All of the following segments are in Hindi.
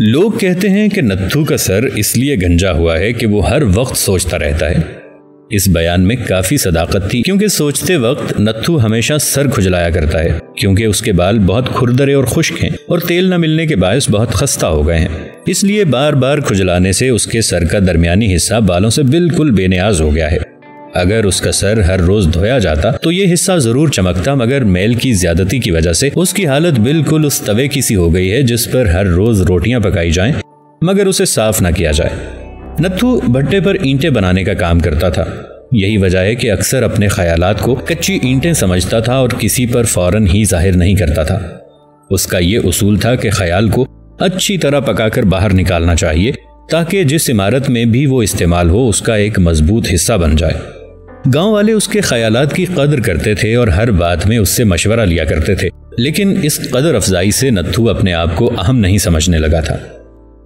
लोग कहते हैं कि नत्थू का सर इसलिए गंजा हुआ है कि वो हर वक्त सोचता रहता है। इस बयान में काफी सदाकत थी, क्योंकि सोचते वक्त नत्थू हमेशा सर खुजलाया करता है, क्योंकि उसके बाल बहुत खुरदरे और खुश्क हैं और तेल न मिलने के बायस बहुत खस्ता हो गए हैं। इसलिए बार बार खुजलाने से उसके सर का दरमियानी हिस्सा बालों से बिल्कुल बेनियाज हो गया है। अगर उसका सर हर रोज धोया जाता तो ये हिस्सा जरूर चमकता, मगर मैल की ज्यादती की वजह से उसकी हालत बिल्कुल उस तवे की सी हो गई है जिस पर हर रोज रोटियां पकाई जाएं, मगर उसे साफ न किया जाए। नत्थू भट्टे पर ईंटें बनाने का काम करता था। यही वजह है कि अक्सर अपने ख्यालात को कच्ची ईंटें समझता था और किसी पर फौरन ही जाहिर नहीं करता था। उसका ये उसूल था कि ख्याल को अच्छी तरह पकाकर बाहर निकालना चाहिए, ताकि जिस इमारत में भी वो इस्तेमाल हो उसका एक मजबूत हिस्सा बन जाए। गांव वाले उसके ख्यालात की कदर करते थे और हर बात में उससे मशवरा लिया करते थे, लेकिन इस कदर अफजाई से नत्थू अपने आप को अहम नहीं समझने लगा था।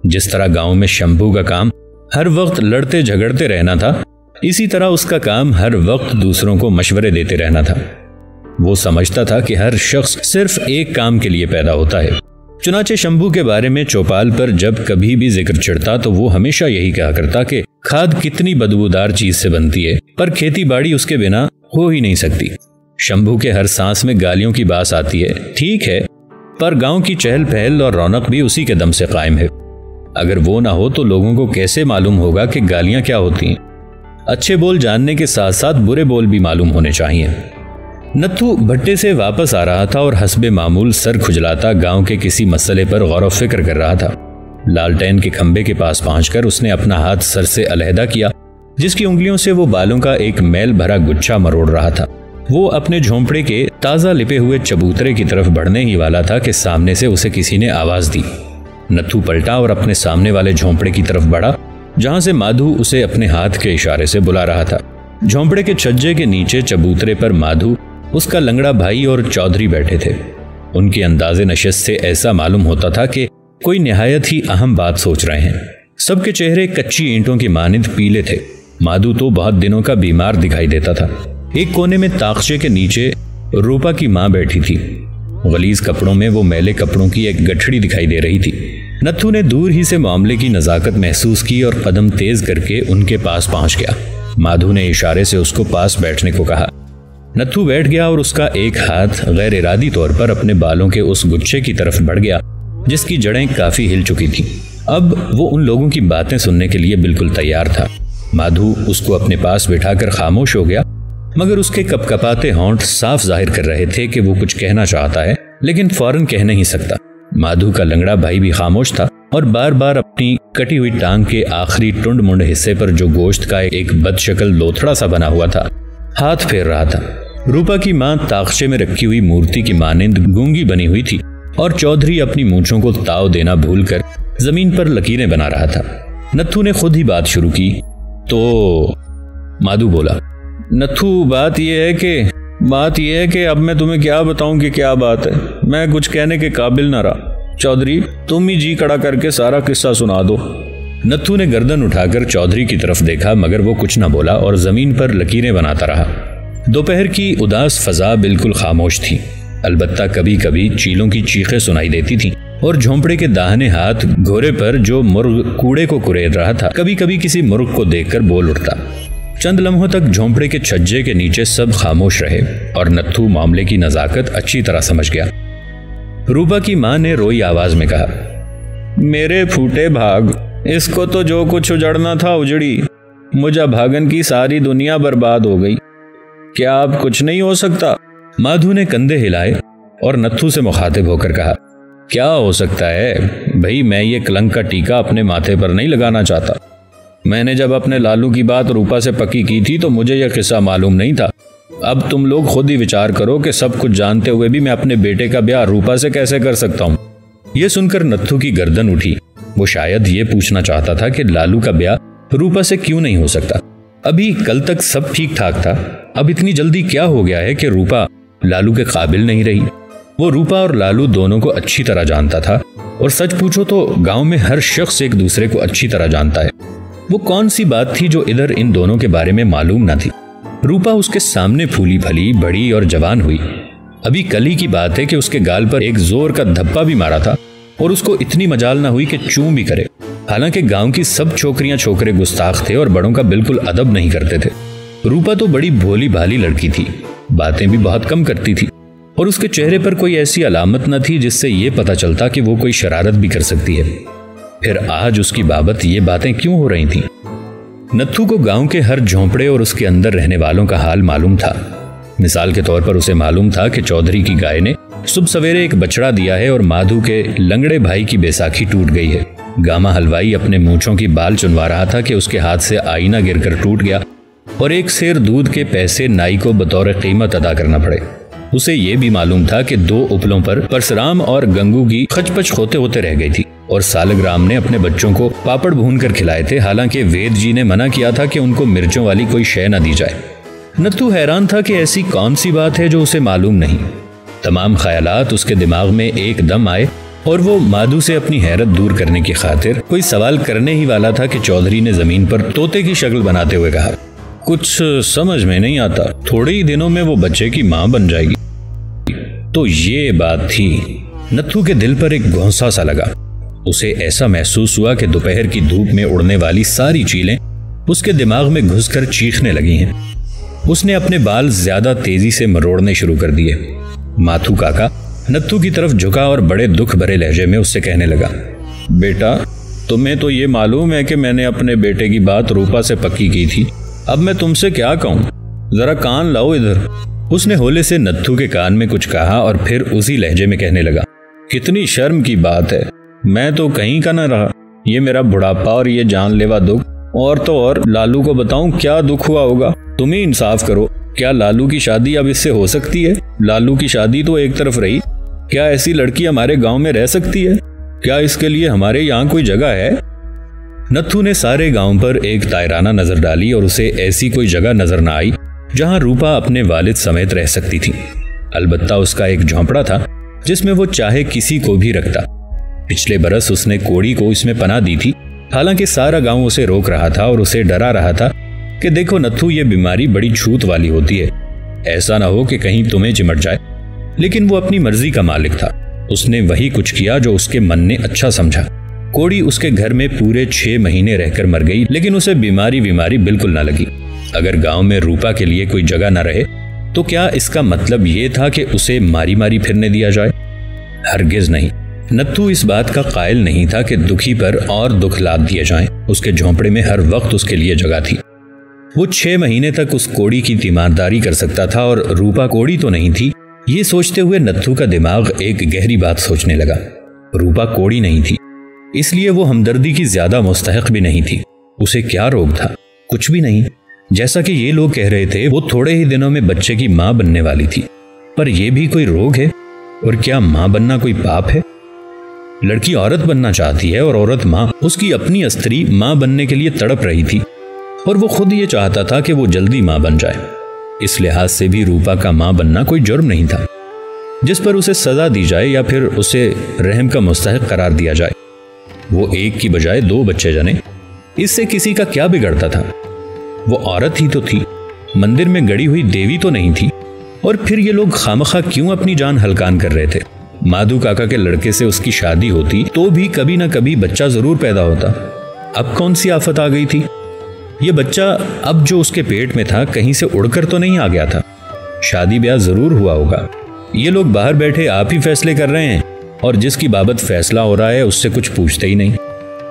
जिस तरह गांव में शंभू का काम हर वक्त लड़ते झगड़ते रहना था, इसी तरह उसका काम हर वक्त दूसरों को मशवरे देते रहना था। वो समझता था कि हर शख्स सिर्फ एक काम के लिए पैदा होता है। चुनाचे शंभू के बारे में चौपाल पर जब कभी भी जिक्र चिढ़ता तो वो हमेशा यही कहा करता कि खाद कितनी बदबूदार चीज से बनती है, पर खेती बाड़ी उसके बिना हो ही नहीं सकती। शंभू के हर सांस में गालियों की बास आती है, ठीक है, पर गांव की चहल पहल और रौनक भी उसी के दम से कायम है। अगर वो ना हो तो लोगों को कैसे मालूम होगा कि गालियां क्या होती हैं। अच्छे बोल जानने के साथ साथ बुरे बोल भी मालूम होने चाहिए। नत्थू भट्टे से वापस आ रहा था और हस्बे मामूल सर खुजलाता गांव के किसी मसले पर गौर व फिक्र कर रहा था। लालटेन के खंबे के पास पहुंचकर उसने अपना हाथ सर से अलहदा किया, जिसकी उंगलियों से वो बालों का एक मैल भरा गुच्छा मरोड़ रहा था। वो अपने झोंपड़े के ताजा लिपे हुए चबूतरे की तरफ बढ़ने ही वाला था कि सामने से उसे किसी ने आवाज दी। नत्थू पलटा और अपने सामने वाले झोंपड़े की तरफ बढ़ा, जहां से माधु उसे अपने हाथ के इशारे से बुला रहा था। झोंपड़े के छज्जे के नीचे चबूतरे पर माधु, उसका लंगड़ा भाई और चौधरी बैठे थे। उनके अंदाजे नशिस्त से ऐसा मालूम होता था कि कोई निहायत ही अहम बात सोच रहे हैं। सबके चेहरे कच्ची ईंटों की मानिंद पीले थे। माधु तो बहुत दिनों का बीमार दिखाई देता था। एक कोने में ताकचे के नीचे रूपा की मां बैठी थी। गलीज कपड़ों में वो मैले कपड़ों की एक गठड़ी दिखाई दे रही थी। नत्थू ने दूर ही से मामले की नजाकत महसूस की और कदम तेज करके उनके पास पहुंच गया। माधु ने इशारे से उसको पास बैठने को कहा। नत्थू बैठ गया और उसका एक हाथ गैर इरादी तौर पर अपने बालों के उस गुच्छे की तरफ बढ़ गया जिसकी जड़ें काफी हिल चुकी थीं। अब वो उन लोगों की बातें सुनने के लिए बिल्कुल तैयार था। माधु उसको अपने पास बिठाकर खामोश हो गया, मगर उसके कपकपाते होंठ साफ जाहिर कर रहे थे कि वो कुछ कहना चाहता है, लेकिन फौरन कह नहीं सकता। माधु का लंगड़ा भाई भी खामोश था और बार बार अपनी कटी हुई टांग के आखिरी टुंड मुंड हिस्से पर जो गोश्त का एक बदशक्ल लोथड़ा सा बना हुआ था हाथ फेर रहा था। रूपा की मां ताकचे में रखी हुई मूर्ति की मानिंद गूंगी बनी हुई थी और चौधरी अपनी मूंछों को ताव देना भूलकर जमीन पर लकीरें बना रहा था। नत्थू ने खुद ही बात शुरू की। तो माधु बोला, नत्थू बात यह है कि अब मैं तुम्हें क्या बताऊं कि क्या बात है। मैं कुछ कहने के काबिल ना रहा। चौधरी, तुम ही जी कड़ा करके सारा किस्सा सुना दो। नत्थू ने गर्दन उठाकर चौधरी की तरफ देखा, मगर वो कुछ न बोला और जमीन पर लकीरें बनाता रहा। दोपहर की उदास फजा बिल्कुल खामोश थी। अलबत्ता कभी कभी चीलों की चीखें सुनाई देती थीं और झोंपड़े के दाहिने हाथ घोड़े पर जो मुर्ग कूड़े को कुरेद रहा था कभी कभी किसी मुर्ग को देखकर बोल उठता। चंद लम्हों तक झोंपड़े के छज्जे के नीचे सब खामोश रहे और नत्थू मामले की नजाकत अच्छी तरह समझ गया। रूपा की मां ने रोई आवाज में कहा, मेरे फूटे भाग, इसको तो जो कुछ उजड़ना था उजड़ी। मुझे भागन की सारी दुनिया बर्बाद हो गई। क्या अब कुछ नहीं हो सकता? माधु ने कंधे हिलाए और नत्थू से मुखातिब होकर कहा, क्या हो सकता है भाई, मैं ये कलंक का टीका अपने माथे पर नहीं लगाना चाहता। मैंने जब अपने लालू की बात रूपा से पक्की की थी तो मुझे यह किस्सा मालूम नहीं था। अब तुम लोग खुद ही विचार करो कि सब कुछ जानते हुए भी मैं अपने बेटे का ब्याह रूपा से कैसे कर सकता हूँ। यह सुनकर नत्थू की गर्दन उठी। वो शायद ये पूछना चाहता था कि लालू का ब्याह रूपा से क्यों नहीं हो सकता। अभी कल तक सब ठीक ठाक था, अब इतनी जल्दी क्या हो गया है कि रूपा लालू के काबिल नहीं रही। वो रूपा और लालू दोनों को अच्छी तरह जानता था और सच पूछो तो गांव में हर शख्स एक दूसरे को अच्छी तरह जानता है। वो कौन सी बात थी जो इधर इन दोनों के बारे में मालूम ना थी। रूपा उसके सामने फूली फली बड़ी और जवान हुई। अभी कल ही की बात है कि उसके गाल पर एक जोर का धब्बा भी मारा था और उसको इतनी मजाल ना हुई कि चूं भी करे। हालांकि गांव की सब छोकरियां छोकरे गुस्ताख थे और बड़ों का बिल्कुल अदब नहीं करते थे। रूपा तो बड़ी भोली भाली लड़की थी, बातें भी बहुत कम करती थी और उसके चेहरे पर कोई ऐसी अलामत न थी जिससे यह पता चलता कि वो कोई शरारत भी कर सकती है। फिर आज उसकी बाबत ये बातें क्यों हो रही थीं? नत्थू को गांव के हर झोंपड़े और उसके अंदर रहने वालों का हाल मालूम था। मिसाल के तौर पर उसे मालूम था कि चौधरी की गाय ने सुबह सवेरे एक बछड़ा दिया है और माधु के लंगड़े भाई की बैसाखी टूट गई है। गामा हलवाई अपने मूंछों की बाल चुनवा रहा था कि उसके हाथ से आईना गिरकर टूट गया और एक सेर दूध के पैसे नाई को बतौर कीमत अदा करना पड़े। उसे यह भी मालूम था कि 2 उपलों पर परशुराम और गंगू की खचपच होते होते रह गई थी और सालग्राम ने अपने बच्चों को पापड़ भून कर खिलाए थे। हालांकि वेद जी ने मना किया था कि उनको मिर्चों वाली कोई शय न दी जाए। नत्थू हैरान था कि ऐसी कौन सी बात है जो उसे मालूम नहीं। तमाम ख्यालात उसके दिमाग में एकदम आए और वो माधु से अपनी हैरत दूर करने की खातिर कोई सवाल करने ही वाला था कि चौधरी ने जमीन पर तोते की शक्ल बनाते हुए कहा, कुछ समझ में नहीं आता, थोड़े ही दिनों में वो बच्चे की मां बन जाएगी। तो ये बात थी। नत्थू के दिल पर एक घोंसा सा लगा। उसे ऐसा महसूस हुआ कि दोपहर की धूप में उड़ने वाली सारी चीलें उसके दिमाग में घुसकर चीखने लगी हैं। उसने अपने बाल ज्यादा तेजी से मरोड़ने शुरू कर दिए। माथू काका नत्थू की तरफ झुका और बड़े दुख भरे लहजे में उससे कहने लगा, बेटा, तुम्हें तो ये मालूम है कि मैंने अपने बेटे की बात रूपा से पक्की की थी। अब मैं तुमसे क्या कहूं, जरा कान लाओ इधर। उसने होले से नत्थू के कान में कुछ कहा और फिर उसी लहजे में कहने लगा, कितनी शर्म की बात है, मैं तो कहीं का न रहा। ये मेरा बुढ़ापा और ये जानलेवा दुख, और तो और लालू को बताऊं क्या दुख हुआ होगा। तुम ही इंसाफ करो, क्या लालू की शादी अब इससे हो सकती है? लालू की शादी तो एक तरफ रही, क्या ऐसी लड़की हमारे गांव में रह सकती है? क्या इसके लिए हमारे यहाँ कोई जगह है? नत्थू ने सारे गांव पर एक तायराना नजर डाली और उसे ऐसी कोई जगह नजर न आई जहां रूपा अपने वालिद समेत रह सकती थी। अलबत्ता उसका एक झोंपड़ा था जिसमें वो चाहे किसी को भी रखता। पिछले बरस उसने कोड़ी को इसमें पनाह दी थी। हालांकि सारा गांव उसे रोक रहा था और उसे डरा रहा था कि देखो नत्थू, ये बीमारी बड़ी छूत वाली होती है, ऐसा ना हो कि कहीं तुम्हें चिमट जाए। लेकिन वो अपनी मर्जी का मालिक था। उसने वही कुछ किया जो उसके मन ने अच्छा समझा। कोड़ी उसके घर में पूरे 6 महीने रहकर मर गई, लेकिन उसे बीमारी बिल्कुल ना लगी। अगर गांव में रूपा के लिए कोई जगह ना रहे तो क्या इसका मतलब ये था कि उसे मारी मारी फिरने दिया जाए? हरगिज नहीं। नत्थू इस बात का कायल नहीं था कि दुखी पर और दुख लाद दिए जाएं। उसके झोंपड़े में हर वक्त उसके लिए जगह थी। वो 6 महीने तक उस कोड़ी की तीमारदारी कर सकता था और रूपा कोड़ी तो नहीं थी। ये सोचते हुए नत्थू का दिमाग एक गहरी बात सोचने लगा। रूपा कोड़ी नहीं थी, इसलिए वो हमदर्दी की ज्यादा मुस्तहक भी नहीं थी। उसे क्या रोग था? कुछ भी नहीं। जैसा कि ये लोग कह रहे थे, वो थोड़े ही दिनों में बच्चे की मां बनने वाली थी। पर यह भी कोई रोग है? और क्या मां बनना कोई पाप है? लड़की औरत बनना चाहती है और औरत मां। उसकी अपनी स्त्री मां बनने के लिए तड़प रही थी और वो खुद ये चाहता था कि वो जल्दी मां बन जाए। इस लिहाज से भी रूपा का मां बनना कोई जुर्म नहीं था जिस पर उसे सजा दी जाए या फिर उसे रहम का मुस्तहक करार दिया जाए। वो एक की बजाय 2 बच्चे जने, इससे किसी का क्या बिगड़ता था? वो औरत ही तो थी, मंदिर में गड़ी हुई देवी तो नहीं थी। और फिर ये लोग खामखा क्यों अपनी जान हलकान कर रहे थे? माधु काका के लड़के से उसकी शादी होती तो भी कभी ना कभी बच्चा जरूर पैदा होता। अब कौन सी आफत आ गई थी? ये बच्चा अब जो उसके पेट में था कहीं से उड़कर तो नहीं आ गया था। शादी ब्याह जरूर हुआ होगा। ये लोग बाहर बैठे आप ही फैसले कर रहे हैं और जिसकी बाबत फैसला हो रहा है उससे कुछ पूछते ही नहीं।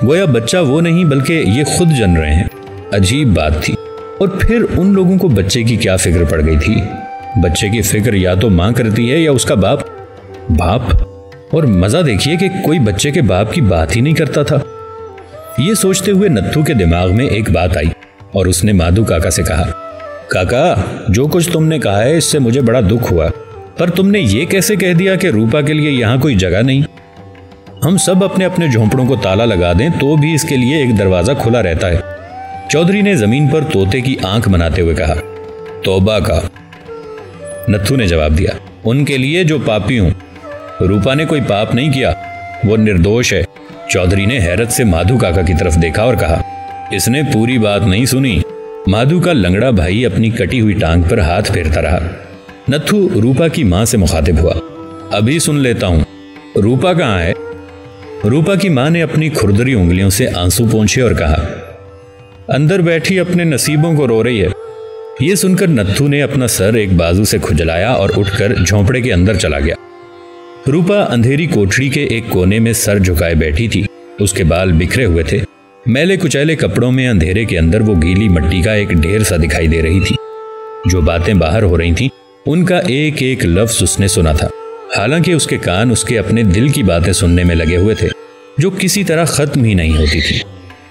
गोया बच्चा वो नहीं बल्कि ये खुद जन रहे हैं। अजीब बात थी। और फिर उन लोगों को बच्चे की क्या फिक्र पड़ गई थी? बच्चे की फिक्र या तो मां करती है या उसका बाप। और मजा देखिए कि कोई बच्चे के बाप की बात ही नहीं करता था। ये सोचते हुए नत्थू के दिमाग में एक बात आई और उसने माधु काका से कहा, काका, जो कुछ तुमने कहा है इससे मुझे बड़ा दुख हुआ, पर तुमने ये कैसे कह दिया कि रूपा के लिए यहाँ कोई जगह नहीं? हम सब अपने अपने झोंपड़ों को ताला लगा दें तो भी इसके लिए एक दरवाजा खुला रहता है। चौधरी ने जमीन पर तोते की आंख बनाते हुए कहा। तौबा का। नत्थू ने जवाब दिया, उनके लिए जो पापी हूं। रूपा ने कोई पाप नहीं किया, वो निर्दोष है। चौधरी ने हैरत से माधु काका की तरफ देखा और कहा, इसने पूरी बात नहीं सुनी। माधु का लंगड़ा भाई अपनी कटी हुई टांग पर हाथ फेरता रहा। नत्थू रूपा की मां से मुखातिब हुआ, अभी सुन लेता हूं, रूपा कहां है? रूपा की मां ने अपनी खुरदरी उंगलियों से आंसू पोंछे और कहा, अंदर बैठी अपने नसीबों को रो रही है। यह सुनकर नत्थू ने अपना सर एक बाजू से खुजलाया और उठकर झोंपड़े के अंदर चला गया। रूपा अंधेरी कोठरी के एक कोने में सर झुकाए बैठी थी। उसके बाल बिखरे हुए थे। मैले कुचैले कपड़ों में अंधेरे के अंदर वो गीली मिट्टी का एक ढेर सा दिखाई दे रही थी। जो बातें बाहर हो रही थीं, उनका एक एक लफ्ज उसने सुना था। हालांकि उसके कान उसके अपने दिल की बातें सुनने में लगे हुए थे, जो किसी तरह खत्म ही नहीं होती थी।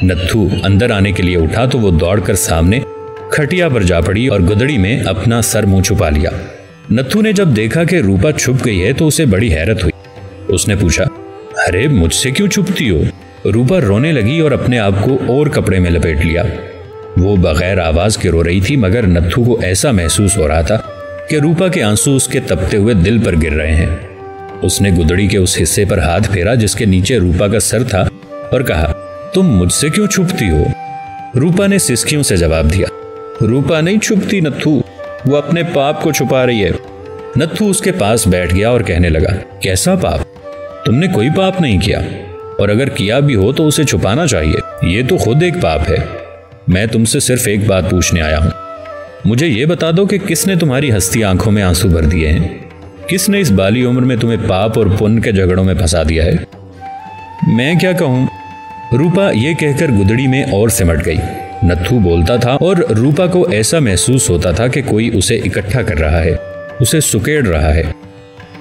नत्थू अंदर आने के लिए उठा तो वो दौड़कर सामने खटिया पर जा पड़ी और गुदड़ी में अपना सर मुंह छुपा लिया। नत्थू ने जब देखा कि रूपा छुप गई है तो उसे बड़ी हैरत हुई। उसने पूछा, अरे मुझसे क्यों छुपती हो? रूपा रोने लगी और अपने आप को और कपड़े में लपेट लिया। वो बगैर आवाज के रो रही थी, मगर नत्थू को ऐसा महसूस हो रहा था कि रूपा के आंसू उसके तपते हुए दिल पर गिर रहे हैं। उसने गुदड़ी के उस हिस्से पर हाथ फेरा जिसके नीचे रूपा का सर था और कहा, तुम मुझसे क्यों छुपती हो? रूपा ने सिसकियों से जवाब दिया, रूपा नहीं छुपती नत्थू, वो अपने पाप को छुपा रही है। नत्थू उसके पास बैठ गया और कहने लगा, कैसा पाप? तुमने कोई पाप नहीं किया, और अगर किया भी हो तो उसे छुपाना चाहिए। ये तो खुद एक पाप है। मैं तुमसे सिर्फ एक बात पूछने आया हूं। मुझे ये बता दो कि किसने तुम्हारी हस्ती आंखों में आंसू भर दिए हैं? किसने इस बाली उम्र में तुम्हें पाप और पुण्य के झगड़ों में फंसा दिया है? मैं क्या कहूं? रूपा ये कहकर गुदड़ी में और सिमट गई। नत्थू बोलता था और रूपा को ऐसा महसूस होता था कि कोई उसे इकट्ठा कर रहा है, उसे सुकेड़ रहा है।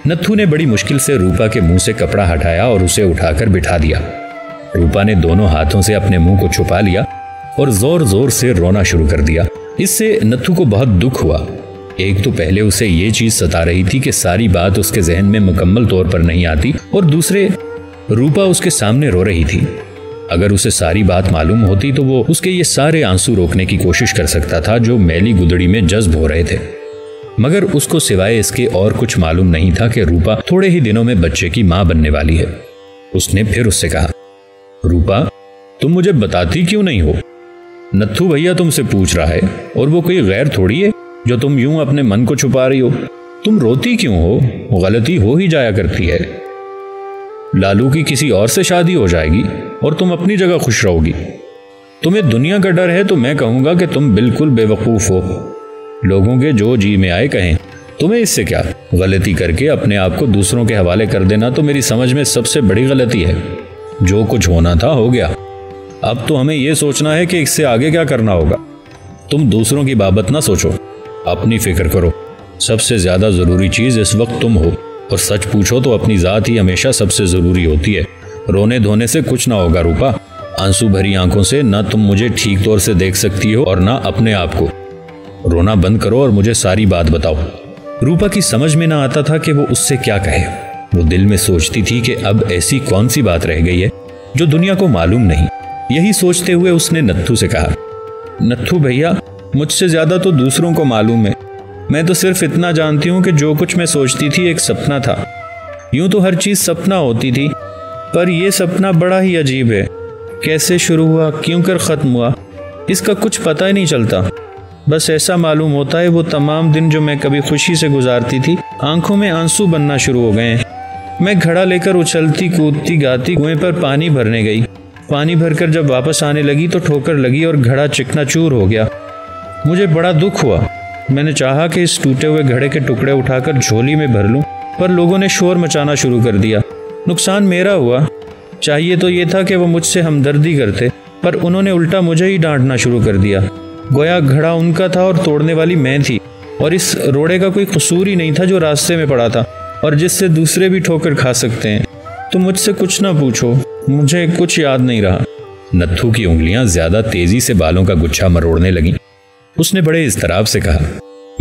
नत्थू ने बड़ी मुश्किल से रूपा के मुंह से कपड़ा हटाया और उसे उठाकर बिठा दिया। रूपा ने दोनों हाथों से अपने मुंह को छुपा लिया और जोर जोर से रोना शुरू कर दिया। इससे नत्थू को बहुत दुख हुआ। एक तो पहले उसे ये चीज सता रही थी कि सारी बात उसके जहन में मुकम्मल तौर पर नहीं आती, और दूसरे रूपा उसके सामने रो रही थी। अगर उसे सारी बात मालूम होती तो वो उसके ये सारे आंसू रोकने की कोशिश कर सकता था जो मैली गुदड़ी में जज्ब हो रहे थे। मगर उसको सिवाय इसके और कुछ मालूम नहीं था कि रूपा थोड़े ही दिनों में बच्चे की मां बनने वाली है। उसने फिर उससे कहा, रूपा तुम मुझे बताती क्यों नहीं हो? नत्थू भैया तुमसे पूछ रहा है, और वो कोई गैर थोड़ी है जो तुम यूं अपने मन को छुपा रही हो। तुम रोती क्यों हो? गलती हो ही जाया करती है। लालू की किसी और से शादी हो जाएगी और तुम अपनी जगह खुश रहोगी। तुम्हें दुनिया का डर है तो मैं कहूंगा कि तुम बिल्कुल बेवकूफ हो। लोगों के जो जी में आए कहें, तुम्हें इससे क्या? गलती करके अपने आप को दूसरों के हवाले कर देना तो मेरी समझ में सबसे बड़ी गलती है। जो कुछ होना था हो गया। अब तो हमें यह सोचना है कि इससे आगे क्या करना होगा। तुम दूसरों की बाबत ना सोचो, अपनी फिक्र करो। सबसे ज्यादा जरूरी चीज इस वक्त तुम हो, और सच पूछो तो अपनी जात ही हमेशा सबसे जरूरी होती है। रोने धोने से कुछ ना होगा रूपा। आंसू भरी आंखों से ना तुम मुझे ठीक तौर से देख सकती हो और ना अपने आप को। रोना बंद करो और मुझे सारी बात बताओ। रूपा की समझ में ना आता था कि वो उससे क्या कहे। वो दिल में सोचती थी कि अब ऐसी कौन सी बात रह गई है जो दुनिया को मालूम नहीं। यही सोचते हुए उसने नत्थू से कहा, नत्थू भैया मुझसे ज्यादा तो दूसरों को मालूम है। मैं तो सिर्फ इतना जानती हूँ कि जो कुछ मैं सोचती थी एक सपना था। यूं तो हर चीज सपना होती थी, पर यह सपना बड़ा ही अजीब है। कैसे शुरू हुआ, क्यों कर खत्म हुआ, इसका कुछ पता ही नहीं चलता। बस ऐसा मालूम होता है वो तमाम दिन जो मैं कभी खुशी से गुजारती थी, आंखों में आंसू बनना शुरू हो गए हैं। मैं घड़ा लेकर उछलती कूदती गाती कुएं पर पानी भरने गई। पानी भरकर जब वापस आने लगी तो ठोकर लगी और घड़ा चिकनाचूर हो गया। मुझे बड़ा दुख हुआ। मैंने चाहा कि इस टूटे हुए घड़े के टुकड़े उठाकर झोली में भर लूं, पर लोगों ने शोर मचाना शुरू कर दिया। नुकसान मेरा हुआ। चाहिए तो ये था कि वो मुझसे हमदर्दी करते, पर उन्होंने उल्टा मुझे ही डांटना शुरू कर दिया। गोया घड़ा उनका था और तोड़ने वाली मैं थी, और इस रोड़े का कोई कसूर ही नहीं था जो रास्ते में पड़ा था और जिससे दूसरे भी ठोकर खा सकते हैं। तो मुझसे कुछ ना पूछो, मुझे कुछ याद नहीं रहा। नत्थू की उंगलियां ज्यादा तेजी से बालों का गुच्छा मरोड़ने लगीं। उसने बड़े इज़्तिराब से कहा,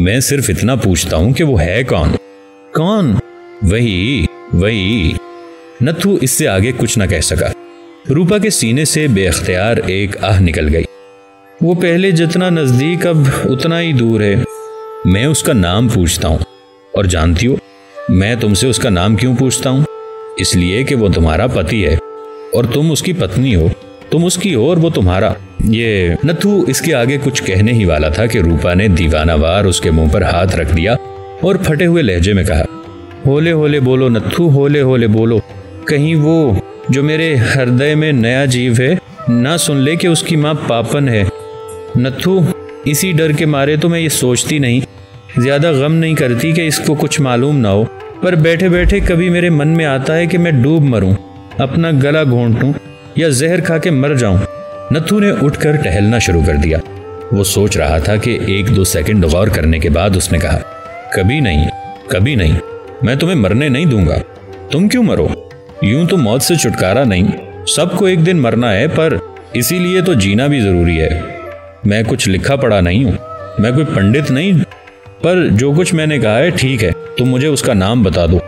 मैं सिर्फ इतना पूछता हूं कि वो है कौन? कौन? वही। नत्थू इससे आगे कुछ न कह सका। रूपा के सीने से बेअख्तियार एक आह निकल गई। वो पहले जितना नजदीक अब उतना ही दूर है। मैं उसका नाम पूछता हूं, और जानती हो मैं तुमसे उसका नाम क्यों पूछता हूं? इसलिए कि वो तुम्हारा पति है और तुम उसकी पत्नी हो। तुम उसकी हो और वो तुम्हारा। ये नत्थू इसके आगे कुछ कहने ही वाला था कि रूपा ने दीवानावार उसके मुंह पर हाथ रख दिया और फटे हुए लहजे में कहा, होले होले बोलो नत्थू, होले होले बोलो। कहीं वो जो मेरे हृदय में नया जीव है ना सुन ले कि उसकी माँ पापन है। नत्थू, इसी डर के मारे तो मैं ये सोचती नहीं, ज्यादा गम नहीं करती कि इसको कुछ मालूम ना हो, पर बैठे बैठे कभी मेरे मन में आता है कि मैं डूब मरूं, अपना गला घोंट लूं या जहर खा के मर जाऊं। नत्थू ने उठकर टहलना शुरू कर दिया। वो सोच रहा था कि 1-2 सेकंड गौर करने के बाद उसने कहा, कभी नहीं, कभी नहीं, मैं तुम्हें मरने नहीं दूंगा। तुम क्यों मरो? यूं तो मौत से छुटकारा नहीं, सबको एक दिन मरना है, पर इसीलिए तो जीना भी जरूरी है। मैं कुछ लिखा पढ़ा नहीं हूं, मैं कोई पंडित नहीं, पर जो कुछ मैंने कहा है ठीक है, तुम मुझे उसका नाम बता दो।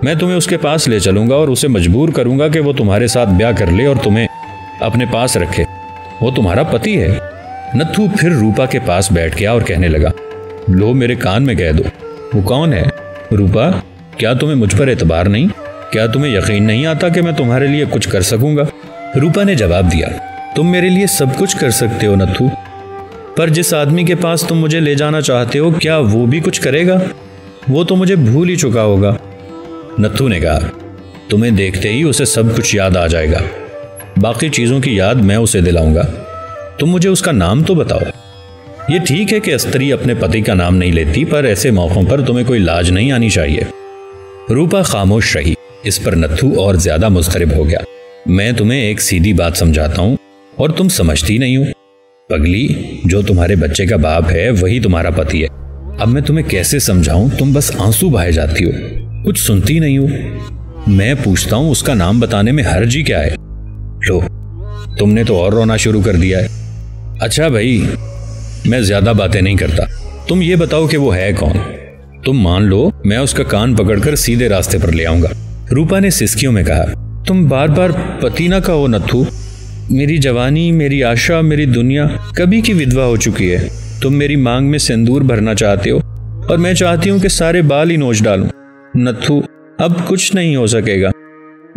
मैं तुम्हें उसके पास ले चलूंगा और उसे मजबूर करूंगा कि वो तुम्हारे साथ ब्याह कर ले और तुम्हें अपने पास रखे। वो तुम्हारा पति है। नत्थू फिर रूपा के पास बैठ गया और कहने लगा, लो मेरे कान में कह दो, वो कौन है? रूपा, क्या तुम्हें मुझ पर एतबार नहीं? क्या तुम्हें यकीन नहीं आता कि मैं तुम्हारे लिए कुछ कर सकूंगा? रूपा ने जवाब दिया, तुम मेरे लिए सब कुछ कर सकते हो नत्थू, पर जिस आदमी के पास तुम मुझे ले जाना चाहते हो, क्या वो भी कुछ करेगा? वो तो मुझे भूल ही चुका होगा। नत्थू ने कहा, तुम्हें देखते ही उसे सब कुछ याद आ जाएगा, बाकी चीजों की याद मैं उसे दिलाऊंगा। तुम मुझे उसका नाम तो बताओ। ये ठीक है कि स्त्री अपने पति का नाम नहीं लेती, पर ऐसे मौकों पर तुम्हें कोई लाज नहीं आनी चाहिए। रूपा खामोश रही। इस पर नत्थू और ज्यादा मुस्तरिब हो गया। मैं तुम्हें एक सीधी बात समझाता हूं और तुम समझती नहीं हो। पगली, जो तुम्हारे बच्चे का बाप है वही तुम्हारा पति है। अब मैं तुम्हें कैसे समझाऊं, तुम बस आंसू बहाए जाती हो, कुछ सुनती नहीं हो। मैं पूछता हूं उसका नाम बताने में हर्ज ही क्या है? लो, तुमने तो और रोना शुरू कर दिया है। अच्छा भाई, मैं ज्यादा बातें नहीं करता, तुम ये बताओ कि वो है कौन? तुम मान लो मैं उसका कान पकड़कर सीधे रास्ते पर ले आऊंगा। रूपा ने सिसकियों में कहा, तुम बार बार पति ना कहो नत्थू। मेरी जवानी, मेरी आशा, मेरी दुनिया कभी की विधवा हो चुकी है। तुम मेरी मांग में सिंदूर भरना चाहते हो और मैं चाहती हूँ कि सारे बाल ही नोच डालूं। नत्थू, अब कुछ नहीं हो सकेगा।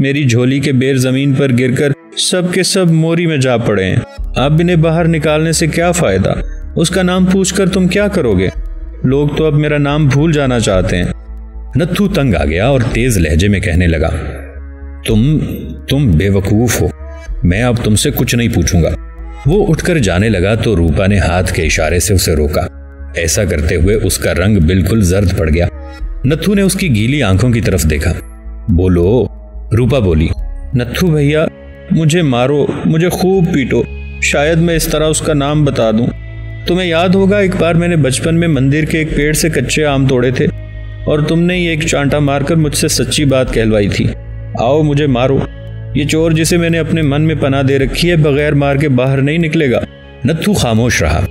मेरी झोली के बेर जमीन पर गिरकर सब के सब मोरी में जा पड़े हैं। अब इन्हें बाहर निकालने से क्या फायदा? उसका नाम पूछकर तुम क्या करोगे? लोग तो अब मेरा नाम भूल जाना चाहते हैं। नत्थू तंग आ गया और तेज लहजे में कहने लगा, तुम बेवकूफ हो, मैं अब तुमसे कुछ नहीं पूछूंगा। वो उठकर जाने लगा तो रूपा ने हाथ के इशारे से उसे रोका। ऐसा करते हुए उसका रंग बिल्कुल जर्द पड़ गया। नत्थू ने उसकी गीली आंखों की तरफ देखा। बोलो, रूपा बोली। नत्थू भैया, मुझे मारो, मुझे खूब पीटो, शायद मैं इस तरह उसका नाम बता दूं। तुम्हें याद होगा, एक बार मैंने बचपन में मंदिर के एक पेड़ से कच्चे आम तोड़े थे और तुमने ही एक चांटा मारकर मुझसे सच्ची बात कहलवाई थी। आओ, मुझे मारो। ये चोर जिसे मैंने अपने मन में पनाह दे रखी है, बगैर मार के बाहर नहीं निकलेगा। नत्थू खामोश रहा।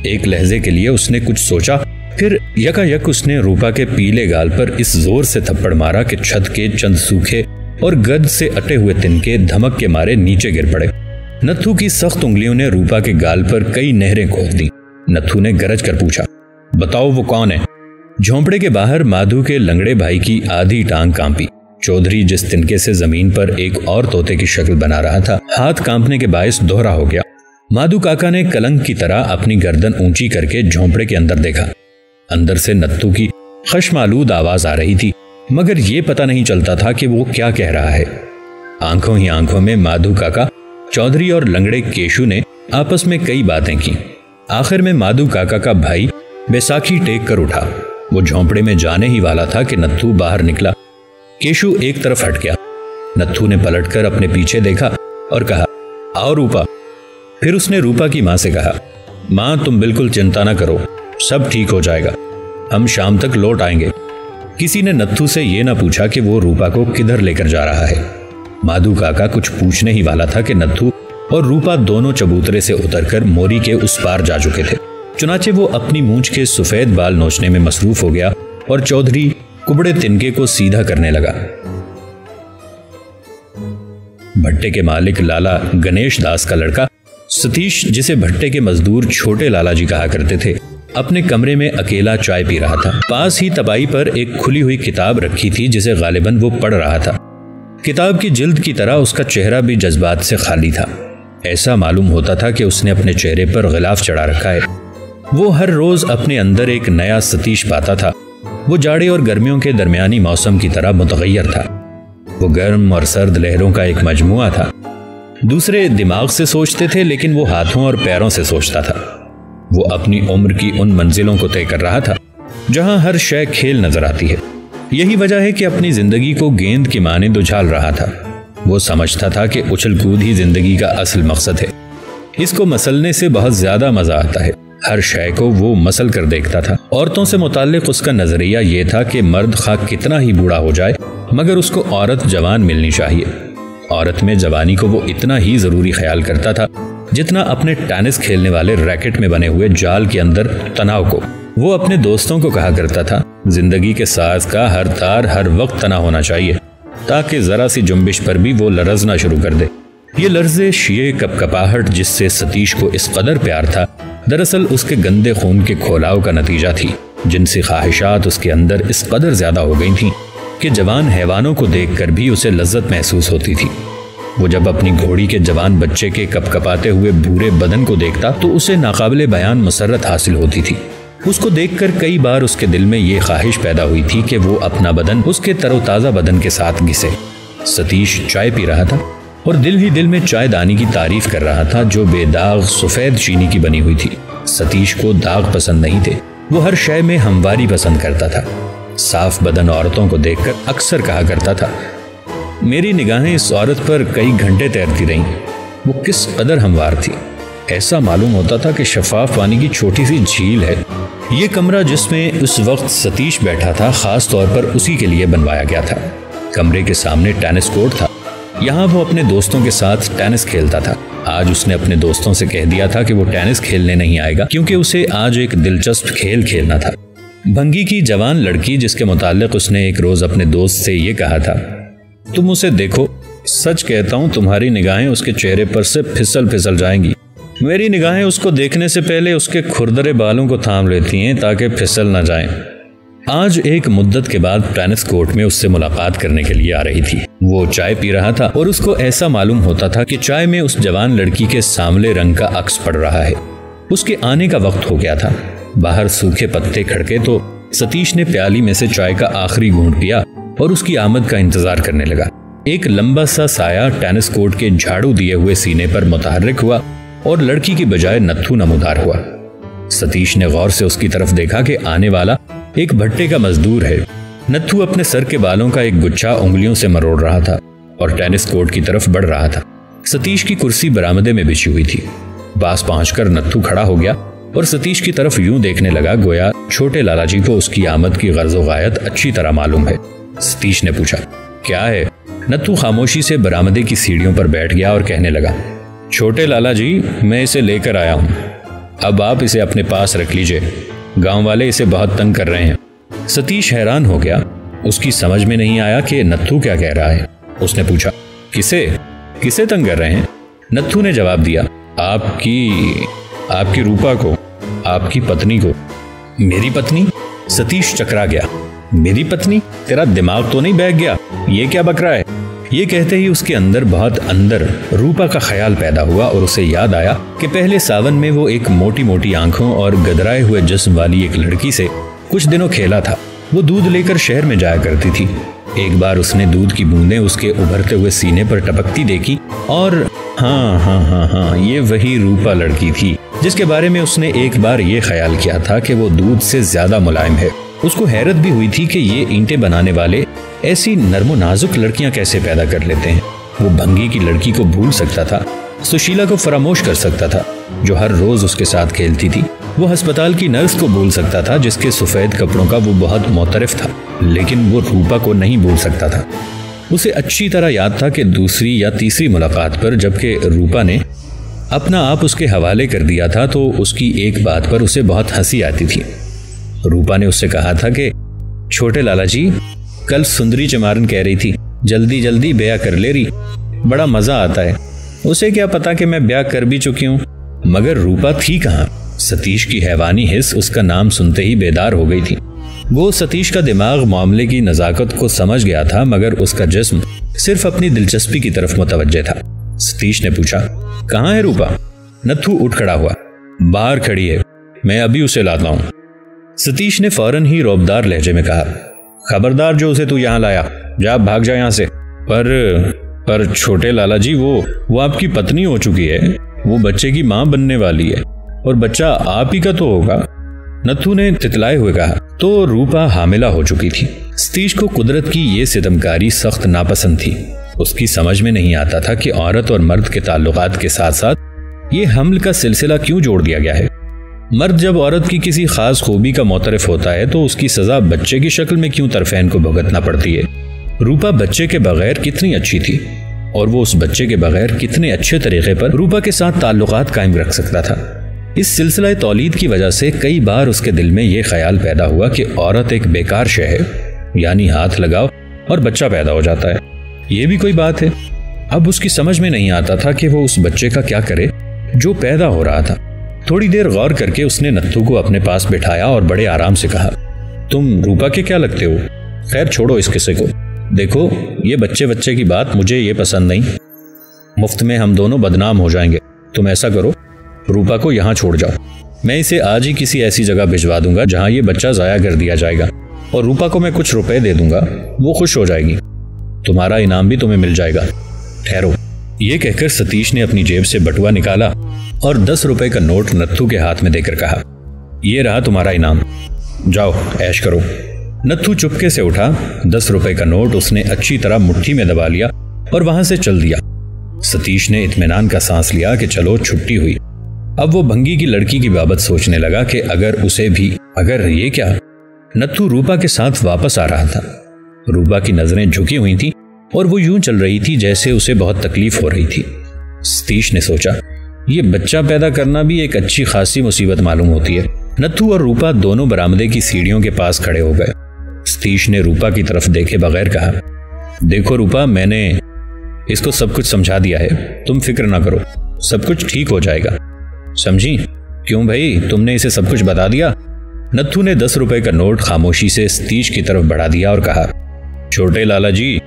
एक लहजे के लिए उसने कुछ सोचा, फिर यकायक उसने रूपा के पीले गाल पर इस जोर से थप्पड़ मारा कि छत के चंद सूखे और गद से अटे हुए तिनके धमक के मारे नीचे गिर पड़े। नत्थू की सख्त उंगलियों ने रूपा के गाल पर कई नहरें खोद दी। नत्थू ने गरज कर पूछा, बताओ वो कौन है? झोंपड़े के बाहर माधु के लंगड़े भाई की आधी टांग कांपी। चौधरी जिस तिनके से जमीन पर एक और तोते की शक्ल बना रहा था, हाथ कांपने के बायस दोहरा हो गया। माधु काका ने कलंक की तरह अपनी गर्दन ऊंची करके झोंपड़े के अंदर देखा। अंदर से नत्थू की खश्मालूद आवाज आ रही थी, मगर यह पता नहीं चलता था कि वो क्या कह रहा है। आंखों ही आंखों में माधु काका, चौधरी और लंगड़े केशु ने आपस में कई बातें की। आखिर में माधु काका का भाई बैसाखी टेक कर उठा। वो झोंपड़े में जाने ही वाला था कि नत्थू बाहर निकला। केशु एक तरफ हट गया। नत्थू ने पलटकर अपने पीछे देखा और कहा, आओ रूपा। फिर उसने रूपा की मां से कहा, मां तुम बिल्कुल चिंता ना करो, सब ठीक हो जाएगा, हम शाम तक लौट आएंगे। किसी ने नत्थू से यह ना पूछा कि वो रूपा को किधर लेकर जा रहा है। माधु काका कुछ पूछने ही वाला था कि नत्थू और रूपा दोनों चबूतरे से उतरकर मोरी के उस पार जा चुके थे। चुनाचे वो अपनी मूंछ के सफेद बाल नोचने में मसरूफ हो गया और चौधरी कुबड़े तिनके को सीधा करने लगा। भट्टे के मालिक लाला गणेश दास का लड़का सतीश, जिसे भट्टे के मजदूर छोटे लाला जी कहा करते थे, अपने कमरे में अकेला चाय पी रहा था। पास ही तबाई पर एक खुली हुई किताब रखी थी जिसे गालिबन वो पढ़ रहा था। किताब की जिल्द की तरह उसका चेहरा भी जज्बात से खाली था। ऐसा मालूम होता था कि उसने अपने चेहरे पर गिलाफ चढ़ा रखा है। वो हर रोज अपने अंदर एक नया सतीश पाता था। वो जाड़े और गर्मियों के दरमियानी मौसम की तरह मुतगय्यर था। वो गर्म और सर्द लहरों का एक मजमुआ था। दूसरे दिमाग से सोचते थे, लेकिन वो हाथों और पैरों से सोचता था। वो अपनी उम्र की उन मंजिलों को तय कर रहा था जहां हर शय खेल नजर आती है। यही वजह है कि अपनी जिंदगी को गेंद की माने उछाल रहा था। वो समझता था कि उछल कूद ही जिंदगी का असल मकसद है। इसको मसलने से बहुत ज्यादा मजा आता है। हर शय को वो मसल कर देखता था। औरतों से मुताल्लिक उसका नजरिया ये था कि मर्द खा कितना ही बूढ़ा हो जाए, मगर उसको औरत जवान मिलनी चाहिए। औरत में जवानी को वो इतना ही जरूरी ख्याल करता था जितना अपने टेनिस खेलने वाले रैकेट में बने हुए जाल के अंदर तनाव को। वो अपने दोस्तों को कहा करता था, जिंदगी के साज का हर तार हर वक्त तना होना चाहिए, ताकि जरा सी जुम्बिश पर भी वो लरजना शुरू कर दे। ये लर्जिश, ये कपकपाहट जिससे सतीश को इस कदर प्यार था, दरअसल उसके गंदे खून के खोलाव का नतीजा थी। जिनसी ख्वाहिशात उसके अंदर इस कदर ज्यादा हो गई थीं कि जवान हैवानों को देखकर भी उसे लज्जत महसूस होती थी। वो जब अपनी घोड़ी के जवान बच्चे के कपकपाते हुए भूरे बदन को देखता तो उसे नाकाबिले बयान मसरत हासिल होती थी। उसको देखकर कई बार उसके दिल में ये ख्वाहिश पैदा हुई थी कि वो अपना बदन उसके तरोताज़ा बदन के साथ घिसे। सतीश चाय पी रहा था और दिल ही दिल में चाय दानी की तारीफ कर रहा था जो बेदाग सफेद चीनी की बनी हुई थी। सतीश को दाग पसंद नहीं थे। वो हर शय में हमवारी पसंद करता था। साफ बदन औरतों को देखकर अक्सर कहा करता था, मेरी निगाहें इस औरत पर कई घंटे तैरती रहीं। वो किस कदर हमवार थी। ऐसा मालूम होता था कि शफाफ पानी की छोटी सी झील है। ये कमरा जिसमें उस वक्त सतीश बैठा था खास तौर पर उसी के लिए बनवाया गया था। कमरे के सामने टेनिस कोर्ट था। यहाँ वो अपने दोस्तों के साथ टेनिस खेलता था। आज उसने अपने दोस्तों से कह दिया था कि वो टेनिस खेलने नहीं आएगा क्योंकि उसे आज एक दिलचस्प खेल खेलना था। भंगी की जवान लड़की जिसके मुताल्लिक उसने एक रोज अपने दोस्त से ये कहा था, तुम उसे देखो, सच कहता हूँ तुम्हारी निगाहें उसके चेहरे पर से फिसल फिसल जाएंगी। मेरी निगाहें उसको देखने से पहले उसके खुरदरे बालों को थाम लेती हैं ताकि फिसल न जाएं। आज एक मुद्दत के बाद टेनिस कोर्ट में उससे मुलाकात करने के लिए आ रही थी। वो चाय पी रहा था और उसको ऐसा मालूम होता था कि चाय में उस जवान लड़की के सांवले रंग का अक्स पड़ रहा है। उसके आने का वक्त हो गया था। बाहर सूखे पत्ते खड़के तो सतीश ने प्याली में से चाय का आखिरी घूंट पिया और उसकी आमद का इंतजार करने लगा। एक लंबा सा साया टेनिस कोर्ट के झाड़ू दिए हुए सीने पर मुतहर्रिक हुआ और लड़की की बजाय नत्थू नमूदार हुआ। सतीश ने गौर से उसकी तरफ देखा कि आने वाला एक भट्टे का मजदूर है। नत्थू अपने सर के बालों का एक गुच्छा उंगलियों से मरोड़ रहा था और टेनिस कोर्ट की तरफ बढ़ रहा था। सतीश की कुर्सी बरामदे में बिछी हुई थी। पास पहुंचकर नत्थू खड़ा हो गया और सतीश की तरफ यूं देखने लगा गोया छोटे लालाजी को उसकी आमद की गर्ज़ो गायत अच्छी तरह मालूम है। सतीश ने पूछा, क्या है? नत्थू खामोशी से बरामदे की सीढ़ियों पर बैठ गया और कहने लगा, छोटे लाला जी, मैं इसे लेकर आया हूं। अब आप इसे अपने पास रख लीजिए। गांव वाले इसे बहुत तंग कर रहे हैं। सतीश हैरान हो गया। उसकी समझ में नहीं आया कि नत्थू क्या कह रहा है। उसने पूछा, किसे तंग कर रहे हैं? नत्थू ने जवाब दिया, आपकी रूपा को, आपकी पत्नी को। मेरी पत्नी? सतीश चकरा गया। मेरी पत्नी? तेरा दिमाग तो नहीं बहक गया? ये क्या बक रहा है? ये कहते ही उसके अंदर बहुत अंदर रूपा का ख्याल पैदा हुआ और उसे याद आया कि पहले सावन में वो एक मोटी मोटी आंखों और गदराए हुए जिस्म वाली एक लड़की से कुछ दिनों खेला था। वो दूध लेकर शहर में जाया करती थी। एक बार उसने दूध की बूंदें उसके उभरते हुए सीने पर टपकती देखी और हाँ, ये वही रूपा लड़की थी जिसके बारे में उसने एक बार ये ख्याल किया था कि वो दूध से ज्यादा मुलायम है। उसको हैरत भी हुई थी कि ये ईंटें बनाने वाले ऐसी नर्मो नाजुक लड़कियां कैसे पैदा कर लेते हैं। वो भंगी की लड़की को भूल सकता था, सुशीला को फरामोश कर सकता था जो हर रोज उसके साथ खेलती थी। वो अस्पताल की नर्स को भूल सकता था जिसके सफेद कपड़ों का वो बहुत मोतरफ था, लेकिन वो रूपा को नहीं भूल सकता था। उसे अच्छी तरह याद था कि दूसरी या तीसरी मुलाकात पर जबकि रूपा ने अपना आप उसके हवाले कर दिया था तो उसकी एक बात पर उसे बहुत हंसी आती थी। रूपा ने उससे कहा था कि छोटे लाला जी, कल सुंदरी चमारन कह रही थी जल्दी जल्दी ब्याह कर ले रही, बड़ा मजा आता है। उसे क्या पता कि मैं ब्याह कर भी चुकी हूँ। मगर रूपा थी कहाँ? सतीश की हैवानी हिस्स उसका नाम सुनते ही बेदार हो गई थी। वो सतीश का दिमाग मामले की नजाकत को समझ गया था, मगर उसका जिस्म सिर्फ अपनी दिलचस्पी की तरफ मुतवज्जे था। सतीश ने पूछा, कहाँ है रूपा? नत्थू उठ खड़ा हुआ। बाहर खड़ी है, मैं अभी उसे लाता हूँ। सतीश ने फौरन ही रौबदार लहजे में कहा, खबरदार जो उसे तू यहाँ लाया, जा भाग जा यहाँ से। पर छोटे लाला जी, वो आपकी पत्नी हो चुकी है, वो बच्चे की मां बनने वाली है और बच्चा आप ही का तो होगा। नत्थू ने तितलाए हुए कहा। तो रूपा हामिला हो चुकी थी। सतीश को कुदरत की ये सितमकारी सख्त नापसंद थी। उसकी समझ में नहीं आता था कि औरत और मर्द के ताल्लुकात के साथ साथ ये हमल का सिलसिला क्यों जोड़ दिया गया है। मर्द जब औरत की किसी खास खूबी का मोतरफ होता है तो उसकी सजा बच्चे की शक्ल में क्यों तरफेन को भुगतना पड़ती है। रूपा बच्चे के बगैर कितनी अच्छी थी और वो उस बच्चे के बगैर कितने अच्छे तरीके पर रूपा के साथ ताल्लुकात कायम रख सकता था। इस सिलसिला तौलीद की वजह से कई बार उसके दिल में यह ख्याल पैदा हुआ कि औरत एक बेकार शय है, यानी हाथ लगाओ और बच्चा पैदा हो जाता है। ये भी कोई बात है। अब उसकी समझ में नहीं आता था कि वो उस बच्चे का क्या करे जो पैदा हो रहा था। थोड़ी देर गौर करके उसने नत्थू को अपने पास बिठाया और बड़े आराम से कहा, तुम रूपा के क्या लगते हो? खैर छोड़ो इस किस्से को। देखो, ये बच्चे की बात मुझे ये पसंद नहीं। मुफ्त में हम दोनों बदनाम हो जाएंगे। तुम ऐसा करो, रूपा को यहाँ छोड़ जाओ। मैं इसे आज ही किसी ऐसी जगह भिजवा दूंगा जहाँ ये बच्चा जाया कर दिया जाएगा और रूपा को मैं कुछ रुपए दे दूंगा, वो खुश हो जाएगी। तुम्हारा इनाम भी तुम्हें मिल जाएगा। ठहरो। ये कहकर सतीश ने अपनी जेब से बटुआ निकाला और 10 रुपए का नोट नत्थू के हाथ में देकर कहा, ये रहा तुम्हारा इनाम, जाओ ऐश करो। नत्थू चुपके से उठा। 10 रुपए का नोट उसने अच्छी तरह मुट्ठी में दबा लिया और वहां से चल दिया। सतीश ने इत्मीनान का सांस लिया कि चलो छुट्टी हुई। अब वो भंगी की लड़की की बाबत सोचने लगा कि अगर ये क्या। नत्थू रूपा के साथ वापस आ रहा था। रूपा की नजरें झुकी हुई थी और वो यूं चल रही थी जैसे उसे बहुत तकलीफ हो रही थी। सतीश ने सोचा, ये बच्चा पैदा करना भी एक अच्छी खासी मुसीबत मालूम होती है। नत्थू और रूपा दोनों बरामदे की सीढ़ियों के पास खड़े हो गए। सतीश ने रूपा की तरफ देखे बगैर कहा, देखो रूपा, मैंने इसको सब कुछ समझा दिया है, तुम फिक्र ना करो, सब कुछ ठीक हो जाएगा, समझी? क्यों भाई, तुमने इसे सब कुछ बता दिया? नत्थू ने 10 रुपए का नोट खामोशी से सतीश की तरफ बढ़ा दिया और कहा, छोटे लाला जी,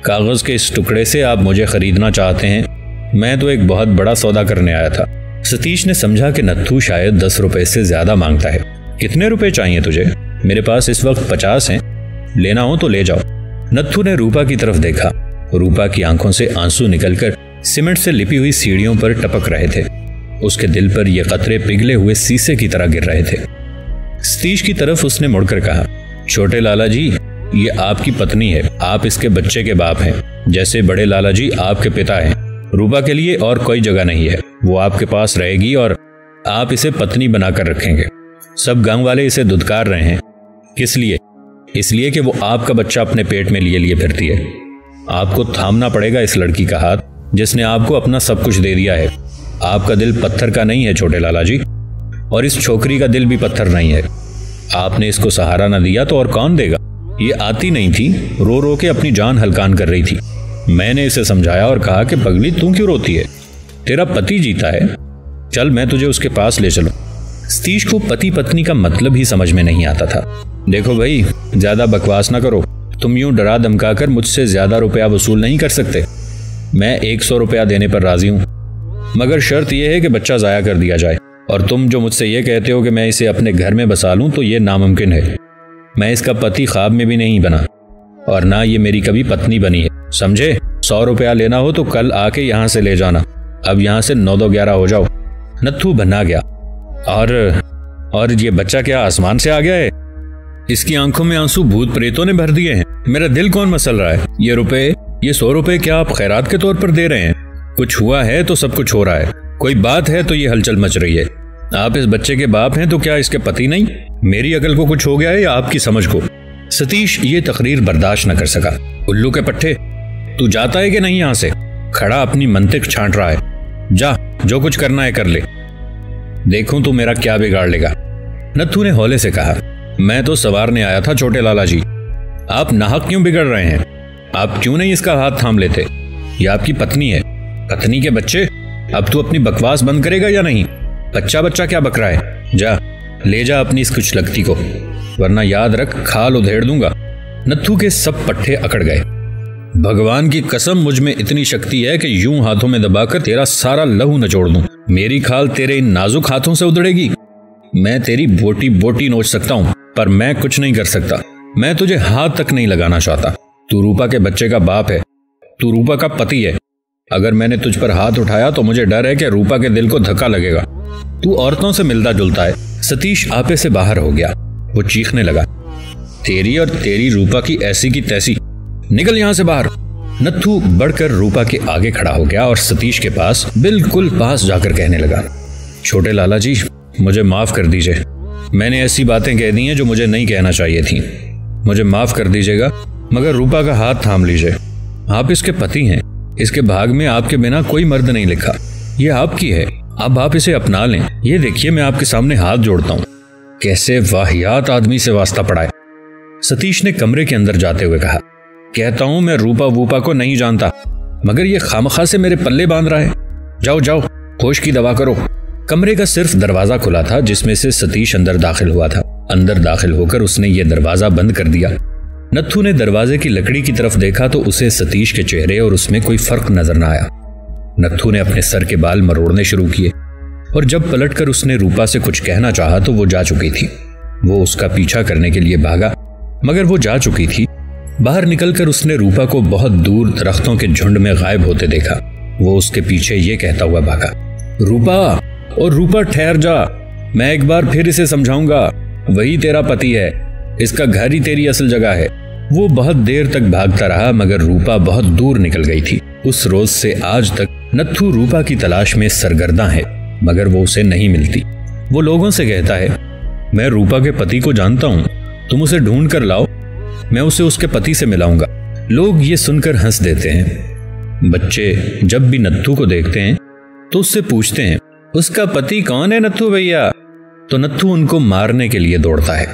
कागज के इस टुकड़े से आप मुझे खरीदना चाहते हैं? मैं तो एक बहुत बड़ा सौदा करने आया था। सतीश ने समझा कि नत्थू शायद 10 रुपए से ज्यादा मांगता है। कितने रुपए चाहिए तुझे? मेरे पास इस वक्त 50 हैं, लेना हो तो ले जाओ। नत्थू ने रूपा की तरफ देखा। रूपा की आंखों से आंसू निकलकर सीमेंट से लिपी हुई सीढ़ियों पर टपक रहे थे। उसके दिल पर ये कतरे पिघले हुए शीशे की तरह गिर रहे थे। सतीश की तरफ उसने मुड़कर कहा, छोटे लाला जी, ये आपकी पत्नी है, आप इसके बच्चे के बाप हैं, जैसे बड़े लाला जी आपके पिता हैं। रूपा के लिए और कोई जगह नहीं है, वो आपके पास रहेगी और आप इसे पत्नी बनाकर रखेंगे। सब गांव वाले इसे दुदकार रहे हैं। किस लिए? इसलिए कि वो आपका बच्चा अपने पेट में लिए फिरती है। आपको थामना पड़ेगा इस लड़की का हाथ, जिसने आपको अपना सब कुछ दे दिया है। आपका दिल पत्थर का नहीं है छोटे लाला जी, और इस छोकरी का दिल भी पत्थर नहीं है। आपने इसको सहारा न दिया तो और कौन देगा? ये आती नहीं थी, रो रो के अपनी जान हलकान कर रही थी। मैंने इसे समझाया और कहा कि पगली तू क्यों रोती है, तेरा पति जीता है, चल मैं तुझे उसके पास ले चलूं। सतीश को पति पत्नी का मतलब ही समझ में नहीं आता था। देखो भाई, ज्यादा बकवास ना करो, तुम यूं डरा धमका कर मुझसे ज्यादा रुपया वसूल नहीं कर सकते। मैं 100 रुपया देने पर राजी हूं, मगर शर्त यह है कि बच्चा जाया कर दिया जाए। और तुम जो मुझसे ये कहते हो कि मैं इसे अपने घर में बसा लूं, तो ये नामुमकिन है। मैं इसका पति ख्वाब में भी नहीं बना और ना ये मेरी कभी पत्नी बनी है, समझे? 100 रुपया लेना हो तो कल आके यहाँ से ले जाना। अब यहाँ से 9-11 हो जाओ। नत्थू बना गया। और ये बच्चा क्या आसमान से आ गया है? इसकी आंखों में आंसू भूत प्रेतों ने भर दिए हैं। मेरा दिल कौन मसल रहा है? ये 100 रुपए क्या आप खैरात के तौर पर दे रहे हैं? कुछ हुआ है तो सब कुछ हो रहा है, कोई बात है तो ये हलचल मच रही है। आप इस बच्चे के बाप हैं तो क्या इसके पति नहीं? मेरी अकल को कुछ हो गया है या आपकी समझ को? सतीश ये तकरीर बर्दाश्त न कर सका। उल्लू के पट्टे, तू जाता है कि नहीं? यहां से खड़ा अपनी मंतिक छांट रहा है। जा, जो कुछ करना है कर ले, देखूं तू मेरा क्या बिगाड़ लेगा। नत्थू ने हौले से कहा, मैं तो सवारने आया था छोटे लाला जी, आप नाहक क्यों बिगड़ रहे हैं? आप क्यों नहीं इसका हाथ थाम लेते? ये आपकी पत्नी है, पत्नी के बच्चे। अब तू अपनी बकवास बंद करेगा या नहीं? बच्चा क्या बक रहा है? जा ले जा अपनी इस कुछ लगती को, वरना याद रख खाल उधेड़ दूंगा। नत्थू के सब पट्टे अकड़ गए। भगवान की कसम, मुझ में इतनी शक्ति है कि यूं हाथों में दबाकर तेरा सारा लहू नचोड़ दूं। मेरी खाल तेरे इन नाजुक हाथों से उधड़ेगी? मैं तेरी बोटी बोटी नोच सकता हूं, पर मैं कुछ नहीं कर सकता। मैं तुझे हाथ तक नहीं लगाना चाहता। तू रूपा के बच्चे का बाप है, तू रूपा का पति है। अगर मैंने तुझ पर हाथ उठाया तो मुझे डर है कि रूपा के दिल को धक्का लगेगा। तू औरतों से मिलता जुलता है। सतीश आपे से बाहर हो गया। वो चीखने लगा, तेरी और तेरी रूपा की ऐसी की तैसी, निकल यहां से बाहर। नत्थू बढ़कर रूपा के आगे खड़ा हो गया और सतीश के पास बिल्कुल पास जाकर कहने लगा, छोटे लाला जी, मुझे माफ कर दीजिए। मैंने ऐसी बातें कह दी हैं जो मुझे नहीं कहना चाहिए थी। मुझे माफ कर दीजिएगा, मगर रूपा का हाथ थाम लीजिए। आप इसके पति हैं। इसके भाग में आपके बिना कोई मर्द नहीं लिखा। ये आपकी है, अब आप इसे अपना लें। ये देखिए, मैं आपके सामने हाथ जोड़ता हूं। कैसे वाहियात आदमी से वास्ता पड़ा है। सतीश ने कमरे के अंदर जाते हुए कहा, कहता हूं मैं रूपा वूपा को नहीं जानता, मगर ये खामखा से मेरे पल्ले बांध रहा है। जाओ जाओ, होश की दवा करो। कमरे का सिर्फ दरवाजा खुला था जिसमें से सतीश अंदर दाखिल हुआ था। अंदर दाखिल होकर उसने ये दरवाजा बंद कर दिया। नत्थू ने दरवाजे की लकड़ी की तरफ देखा तो उसे सतीश के चेहरे और उसमें कोई फर्क नजर न आया। नत्थू ने अपने सर के बाल मरोड़ने शुरू किए और जब पलटकर उसने रूपा से कुछ कहना चाहा तो वो जा चुकी थी। वो उसका पीछा करने के लिए भागा, मगर वो जा चुकी थी। बाहर निकलकर उसने रूपा को बहुत दूर दरख्तों के झुंड में गायब होते देखा। वो उसके पीछे ये कहता हुआ भागा, रूपा, और रूपा ठहर जा, मैं एक बार फिर इसे समझाऊंगा, वही तेरा पति है, इसका घर ही तेरी असल जगह है। वो बहुत देर तक भागता रहा मगर रूपा बहुत दूर निकल गई थी। उस रोज से आज तक नत्थू रूपा की तलाश में सरगर्दा है, मगर वो उसे नहीं मिलती। वो लोगों से कहता है, मैं रूपा के पति को जानता हूं, तुम उसे ढूंढ कर लाओ, मैं उसे उसके पति से मिलाऊंगा। लोग ये सुनकर हंस देते हैं। बच्चे जब भी नत्थू को देखते हैं तो उससे पूछते हैं, उसका पति कौन है नत्थू भैया? तो नत्थू उनको मारने के लिए दौड़ता है।